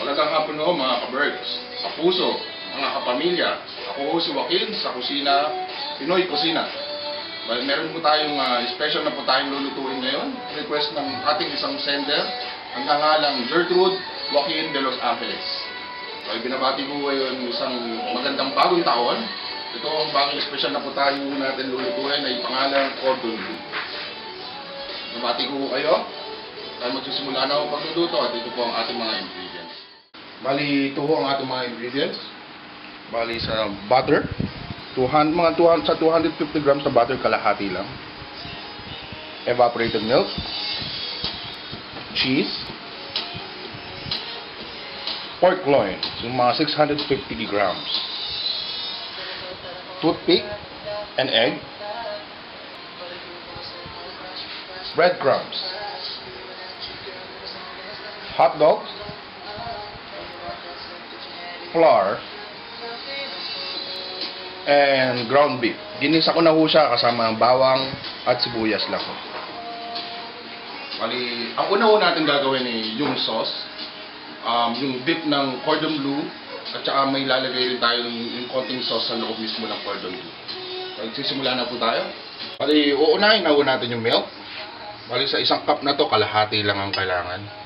Magandang hapon ho mga ka-Bergs, kapuso, mga kapamilya. Ako ho si Joaquin sa kusina, Pinoy Kusina. Meron po tayong special na po tayong lulutuin ngayon. Request ng ating isang sender, ang nangalang Gertrude Joaquin de Los Angeles. Binabati ko ngayon isang magandang bagong taon. Ito ang bagong special na po tayo natin lulutuin ay pangalang cordon bleu. Binabati ko kayo. Tayo magsisimula na ako pagluluto at ito po ang ating mga ingredients. Bali, ito po ang ating mga ingredients. Bali sa butter, mga 250 grams na butter, kalahati lang. Evaporated milk, cheese, pork loin, yung mga 650 grams, toothpick, and egg, breadcrumbs, hot dogs, flour, and ground beef. Ginisa ko na ho siya kasama ang bawang at sibuyas lang ho. Bali, ang una ho natin gagawin ay yung sauce, yung dip ng cordon bleu, at saka may lalagay rin tayo yung konting sauce sa loob mismo ng cordon bleu. Magsisimula na po tayo. Bali, uunahin na ho natin yung milk. Bali, sa isang cup na to, kalahati lang ang kailangan.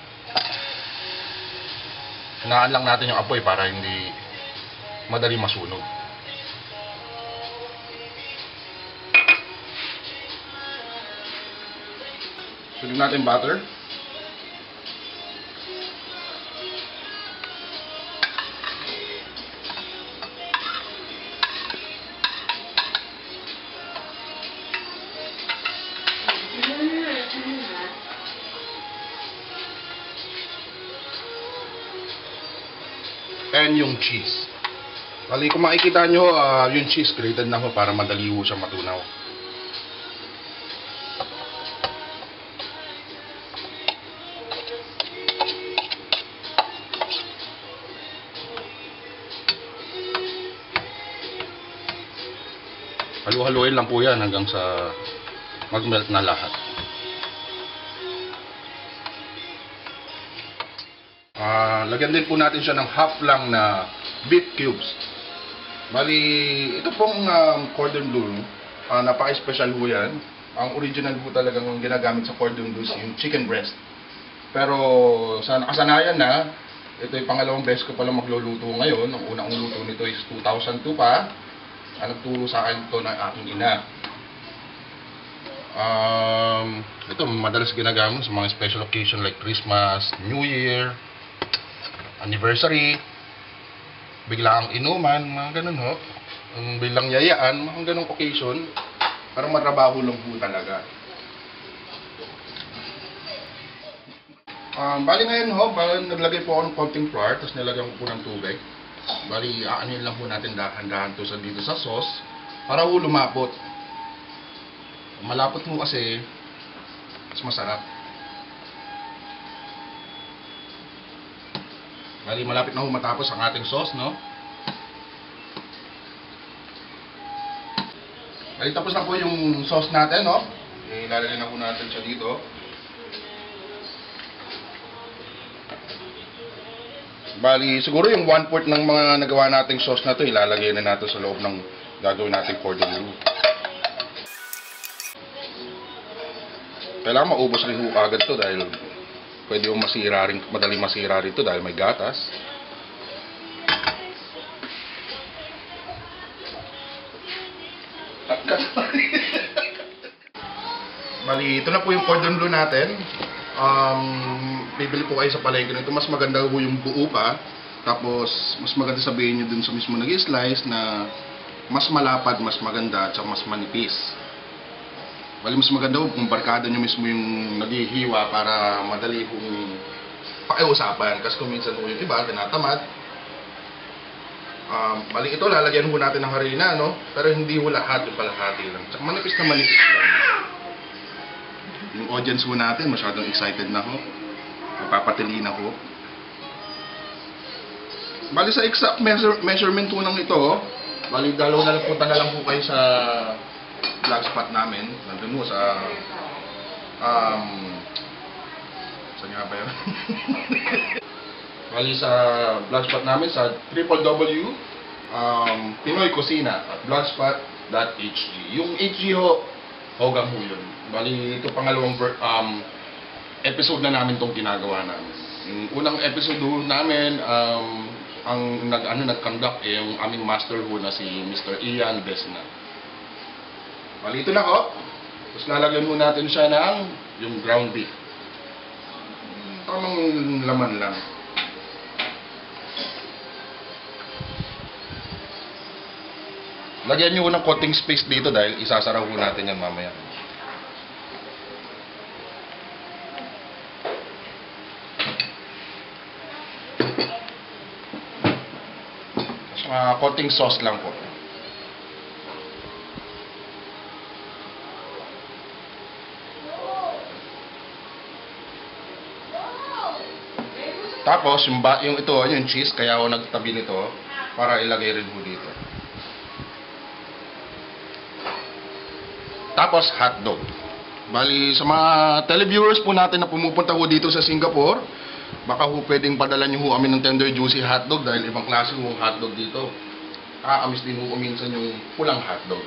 Hinaan lang natin yung apoy para hindi madali masunog. Sunog natin butter. And yung cheese. Bali, kung makikita nyo, yung cheese grated na ho para madali ho siya matunaw. Halu-haluin lang po yan hanggang sa mag-melt na lahat. Lagyan din po natin siya ng half lang na beef cubes. Bali, ito pong cordon bleu, napaka-special po yan. Ang original po talagang ginagamit sa cordon bleu yung chicken breast. Pero sa nakasanayan na, ito yung pangalawang beses ko palang magluluto ngayon. Ang unang luto nito is 2002 pa. Nagturo sa akin ito ng aking ina. Ito madalas ginagamit sa mga special occasion like Christmas, New Year, anniversary, biglaang inuman, mga ganun ho. Ang bilang yayaan, mga ganung occasion, parang matrabaho lang po talaga. Bali ngayon ho, naglagay po ako ng konting flour, tapos nilagyan ko po ng tubig. Bali, aanin lang po natin dahan-dahan to dito sa sauce, para ho lumapot. Malapot mo kasi, mas masarap. Bali, malapit na ho matapos ang ating sauce, no? Bali, tapos na po yung sauce natin, no? Ilalagay na po natin siya dito. Bali, siguro yung 1/4 ng mga nagawa nating sauce na to, ilalagay na natin sa loob ng gagawin nating cordon bleu. Kailangan maubos rin ho agad to dahil pwede yung masira rin, madali masira rito dahil may gatas. Bali, ito na po yung cordon bleu natin. Bibili po kayo sa palengke nito. Mas maganda po yung buo pa. Tapos, mas maganda sabihin nyo dun sa mismo nag-slice na mas malapad, mas maganda, at mas manipis. Bali, mas maganda po kung barkada nyo mismo yung naghihiwa para madali kong pakiusapan. Kasi kung minsan po yung iba, tinatamad. Bali, ito lalagyan po natin ng harina, no? Pero hindi po lahat, yung palahati lang. Tsaka manipis na manipis lang. Yung audience po natin, masyadong excited na ho. Mapapatili na ho. Bali, sa exact measurement po ng ito, bali, dalaw na lang punta na lang po kayo sa vlog spot namin. Nandun mo sa saan nga ba yun? Bali sa blogspot namin sa www Pinoy Kusina at blogspot.hg. Yung HG ho, Hogang ho yun. Bali ito pangalawang episode na namin tong ginagawa namin. Yung unang episode ho namin, ang nag-conduct yung aming master ho na si Mr. Ian Desna. Bali ito na ho. Tapos lalagyan ho natin siya ng yung ground beef. Tamang laman lang. Lagyan nyo ng konting space dito dahil isasara ho natin yan mamaya. Konting sauce lang po. Tapos yung ito, yung cheese, kaya ako nagtabi nito para ilagay rin po dito. Tapos hotdog. Bali sa mga televiewers po natin na pumupunta ho dito sa Singapore, baka ho pwedeng padala nyo ho kami ng tender juicy hotdog dahil ibang klase ho hotdog dito. Kakamiss din ho minsan yung pulang hotdog.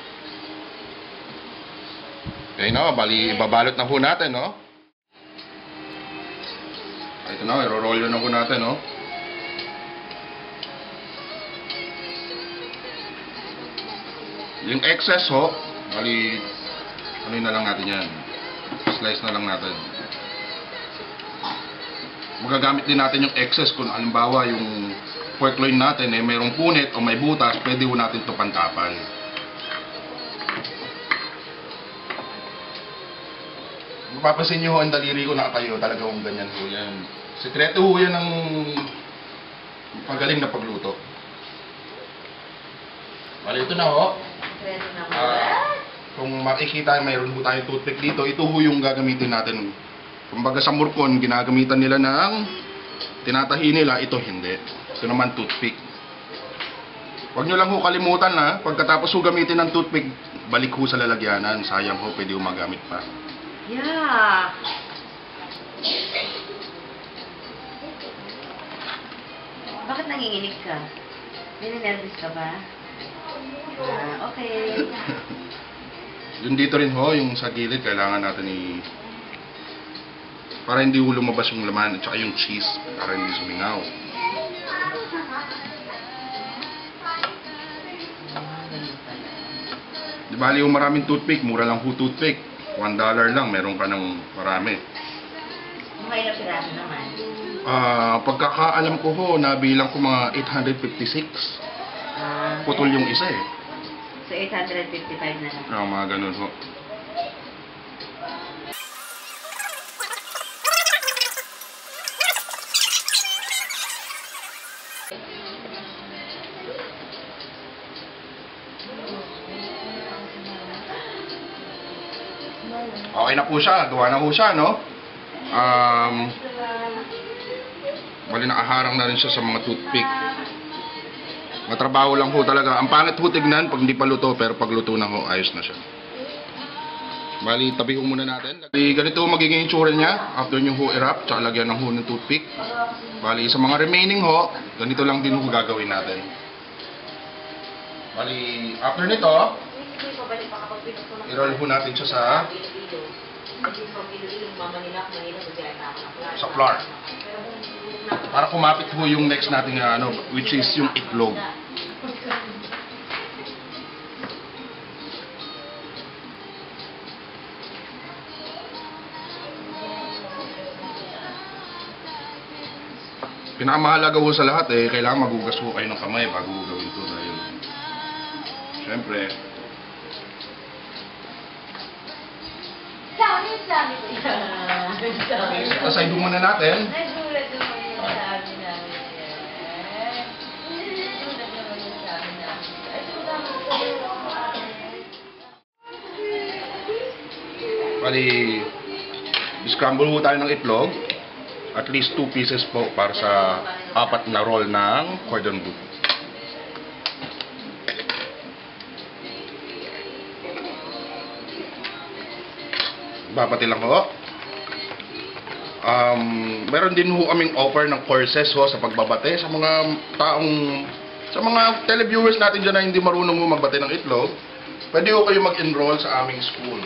Okay no, bali ibabalot na ho natin no. Ito na, i-roll na ho natin no. Yung excess ho, bali ano na lang natin yan. Slice na lang natin. Magagamit din natin yung excess kung halimbawa yung pork loin natin mayroong punit o may butas, pwede ho natin ito pantapan. Mapapansin nyo ho, ang daliri ko nakatayo, talaga kung ganyan ho yan. Sekreto ho yan ng pagaling na pagluto. Bali ito na ho. Sekreto na mo. Kung makikita, mayroon po tayong toothpick dito. Ito ho yung gagamitin natin. Kumbaga sa Murcon, ginagamitan nila ng tinatahi nila. Ito hindi. Ito naman toothpick. Huwag nyo lang ho kalimutan na pagkatapos ho gamitin ng toothpick, balik ho sa lalagyanan. Sayang ho, pwede ho magamit pa. Yeah. Bakit nanginginig ka? Ninenervous ka ba? Okay. Yung dito rin ho, yung sa gilid, kailangan natin para hindi ho lumabas yung laman at saka yung cheese para hindi sumingaw. Di bali yung maraming toothpick, mura lang ho toothpick. $1 lang, meron ka ng marami. Mga ilang piraso naman? Pagkakaalam ko ho, nabilang ko mga 856. Putol yung isa eh. So 855 na lang. Mga ganun ho. Okay na po siya, gawa na po siya, no? Bali nakaharang na rin siya sa mga toothpick. Matrabaho lang ho talaga. Ang pangit ho tignan pag hindi pa luto, pero pag luto na ho, ayos na siya. Bali, tabi ho muna natin. Bali, ganito magiging itsura niya after nyo ho i-wrap, tsaka lagyan ng ho ng toothpick. Bali, sa mga remaining ho, ganito lang din ho gagawin natin. Bali, after nito, i-roll ho natin siya sa flour. Para kumapit ho yung next nating which is yung itlog. Pinakamahalaga ho sa lahat kailangan magugas ho kayo ng kamay bago gawin ito dahil syempre aside muna natin. Bali, scramble ho tayo ng itlog. At least 2 pieces po para sa 4 na roll ng cordon bleu. Babati lang ho. Meron din ho kaming offer ng courses ho sa pagbabate sa mga sa mga televiewers natin dyan na hindi marunong ho magbate ng itlog. Pwede ho kayo mag-enroll sa aming school.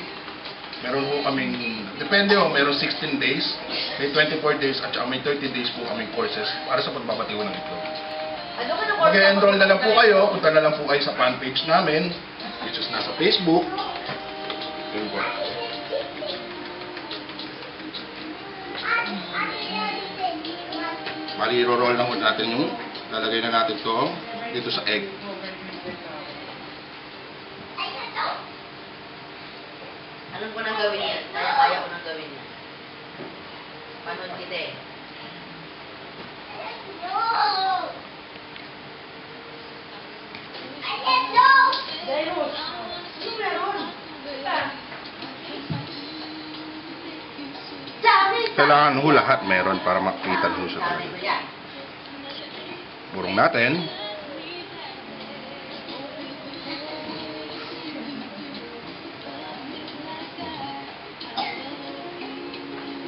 Meron ho kaming, depende ho, meron 16 days, may 24 days, at saka may 30 days po kaming courses para sa pagbabate ho ng itlog. Ano ka na course? Mag-enroll na lang po kayo, punta na lang po kayo sa fan page namin, which is nasa Facebook. Yun po. Bali, roll lang natin yung, lalagay na natin to dito sa egg. Alam ko nang gawin yan. Kaya ko nang gawin yan. Panon kita eh. Kailangan ho lahat meron para makita ho siya Sabi talaga. ko yan. Burong natin.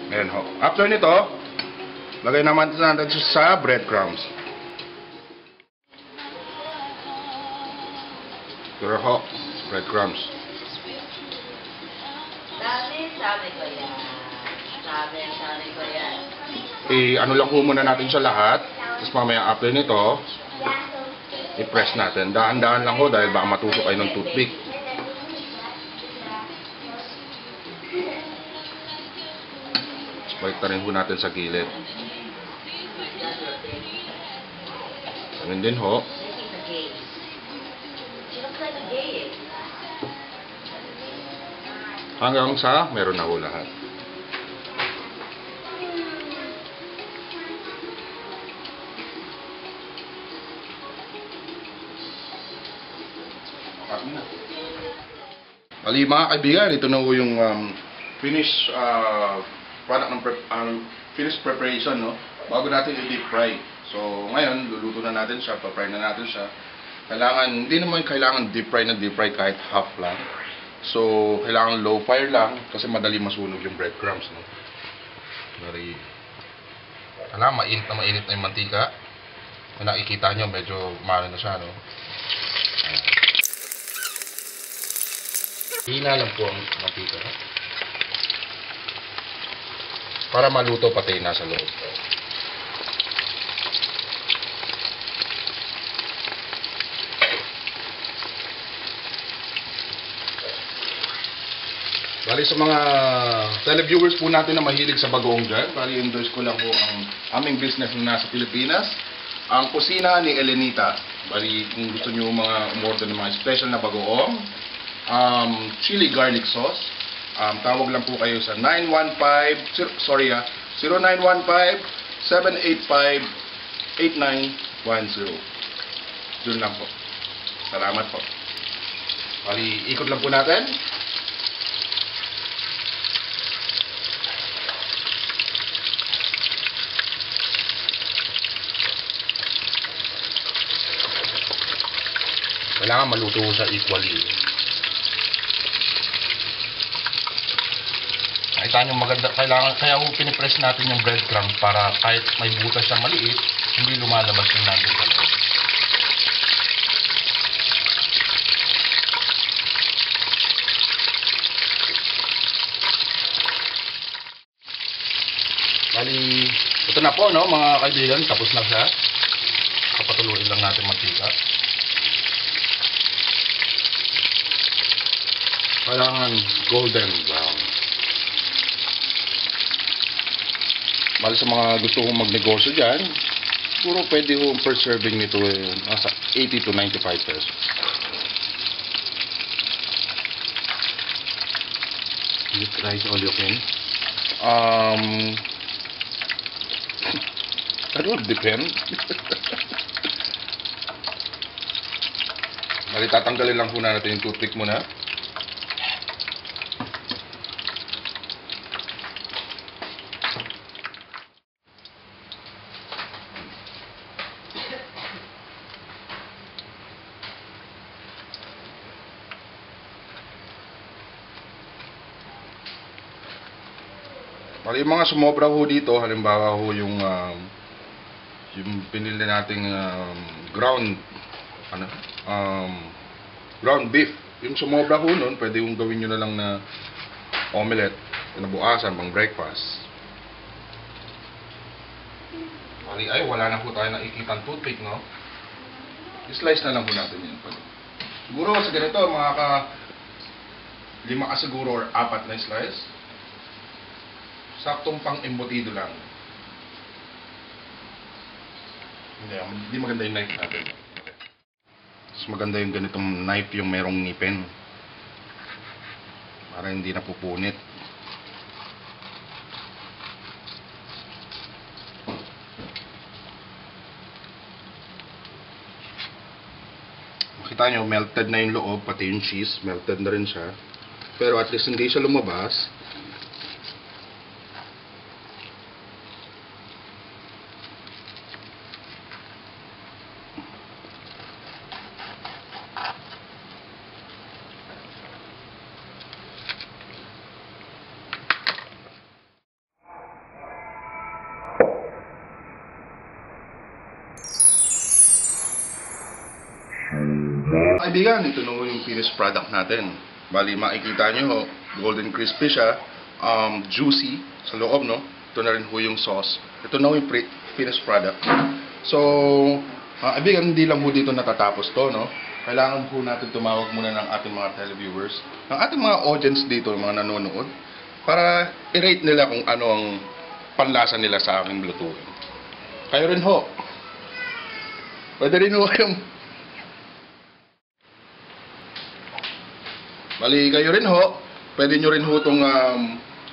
Ayan ho. After nito, lagay naman natin siya sa breadcrumbs. Pero ho, breadcrumbs. Sabi ko yan. Sabi ko yan. Ano lang ho muna natin siya lahat. Tapos mamaya after nito, i-press natin. Dahan-dahan lang ho dahil baka matusok kayo ng toothpick. Balik na rin ho natin sa gilid. Ganun din ho. He's a gay. She looks like a gay eh. Hanggang sa meron na ho lahat. Bali mga kaibigan, ito na ho yung finished product ng finished preparation, no? Bago natin i-deep fry. So ngayon, luluto na natin siya, pa-fry na natin siya. Hindi naman kailangan deep fry na deep fry kahit half lang. So kailangan low fire lang kasi madali masunog yung breadcrumbs, no? Kailangan mainit na yung mantika. Kung nakikita nyo, medyo umano na siya, no? Hina lang po ang mantika, no? Para maluto pati yung nasa loob. Bali sa mga televiewers po natin na mahilig sa bagoong dyan, bali endorse ko lang po ang aming business na nasa Pilipinas, ang kusina ni Elenita. Bali kung gusto nyo mga umorder ng mga special na bagoong, chili garlic sauce, tawag lang po kayo sa 0915-785-8910. Doon lang po. Salamat po. Bali, ikot lang po natin. Kailangan maluto siya equally. Nakita nyo maganda, kaya pinipress natin yung breadcrumbs para kahit may butas siyang maliit, hindi lumalabas yung nandun sa loob. Bali, ito na po, no, mga kaibigan, tapos na siya. Kapatuloyin lang natin mantika. Kailangan golden brown. Bali sa mga gusto kong magnegosyo dyan, siguro pwede ho per serving nito nasa 80 to 95 pesos. Is it rice all you can? I don't depend. Bali tatanggalin lang po natin yung toothpick muna. Bali, yung mga sumobra ho dito, halimbawa ho yung pinili nating ground beef. Yung sumobra ho nun, pwede yung gawin nyo na lang na omelette, kinabukasan, pang breakfast. Bali, ay, wala na po tayo nakikitang toothpick, no? I-slice na lang po natin yun. Siguro sa ganito, mga 5 ka siguro or 4 na slice. Saktong pang embutido lang. Hindi maganda yung knife natin. Mas maganda yung ganitong knife yung merong ngipin. Para hindi napupunit. Makita nyo, melted na yung loob, pati yung cheese, melted na rin siya. Pero at least hindi siya lumabas. Kaibigan, ito na yung finished product natin. Bali, makikita nyo, golden crispy siya, juicy sa loob, no? Ito na rin ho yung sauce. Ito na yung finished product. So, kaibigan, hindi lang ho dito natatapos to, no? Kailangan po natin tumawag muna ng ating mga televiewers, ng ating mga audience dito, mga nanonood, para i-rate nila kung ano ang panlasa nila sa aking lutuin. Kayo rin ho. Pwede rin ho kayong bali, kayo rin ho, pwede nyo rin ho itong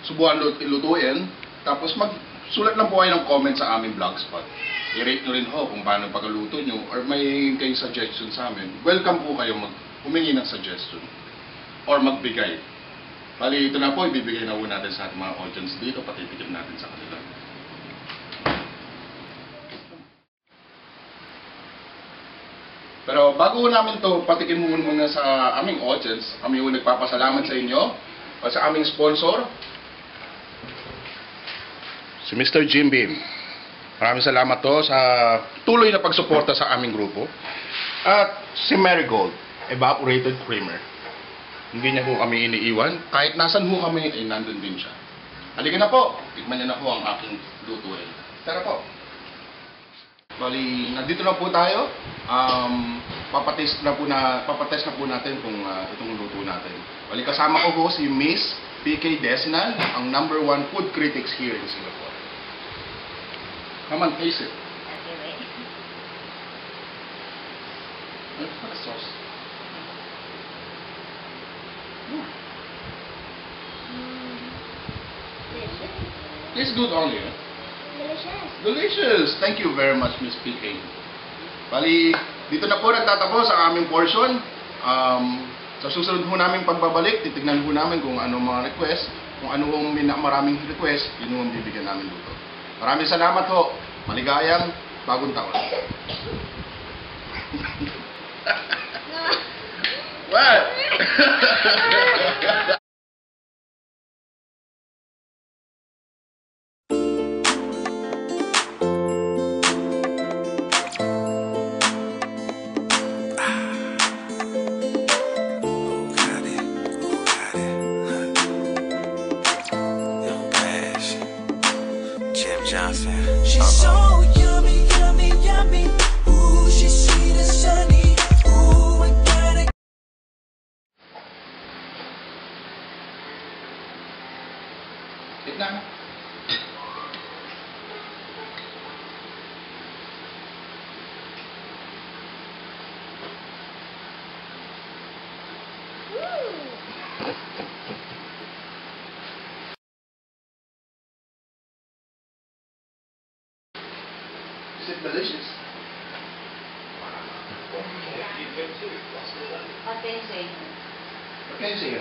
subukan lutuin. Tapos magsulat lang po kayo ng comment sa aming blogspot. I-rate nyo rin ho kung paano pagkaluto nyo or may kayong suggestion sa amin. Welcome po kayo humingi ng suggestion or magbigay. Bali, ito na po, ibibigay na po natin sa ating mga audience dito, patitikim natin sa kanila. Pero bago namin to patikim muna sa aming audience, kami yung nagpapasalamat sa inyo o sa aming sponsor, si Mr. Jim Beam. Maraming salamat to sa tuloy na pagsuporta sa aming grupo. At si Marigold, Evaporated Creamer. Hindi niya po kami iniiwan. Kahit nasan po kami, ay nandun din siya. Halika na po, tikman niyo na po ang aking lutuin. Tara po. Bali, nandito na po tayo. Papatest na po natin kung itong luto natin. Bali, kasama ko po si Miss PK Desnan, ang #1 food critics here in Singapore. Come on, taste it. Okay, wait. What's the sauce? Delicious. Tastes good only, eh? Delicious. Delicious! Thank you very much, Miss PK. Bali, dito na po nagtatapos ang aming portion. Sa susunod po namin pagbabalik, titignan po namin kung ano mga request. Kung ano ang maraming request, yun ang bibigyan namin dito. Maraming salamat ho. Maligayang bagong taon. What? Johnson. She's so yummy, yummy, yummy. Ooh, she's sweet and sunny. Ooh, I gotta. Tignan. Is it delicious? What can you say? What can you say?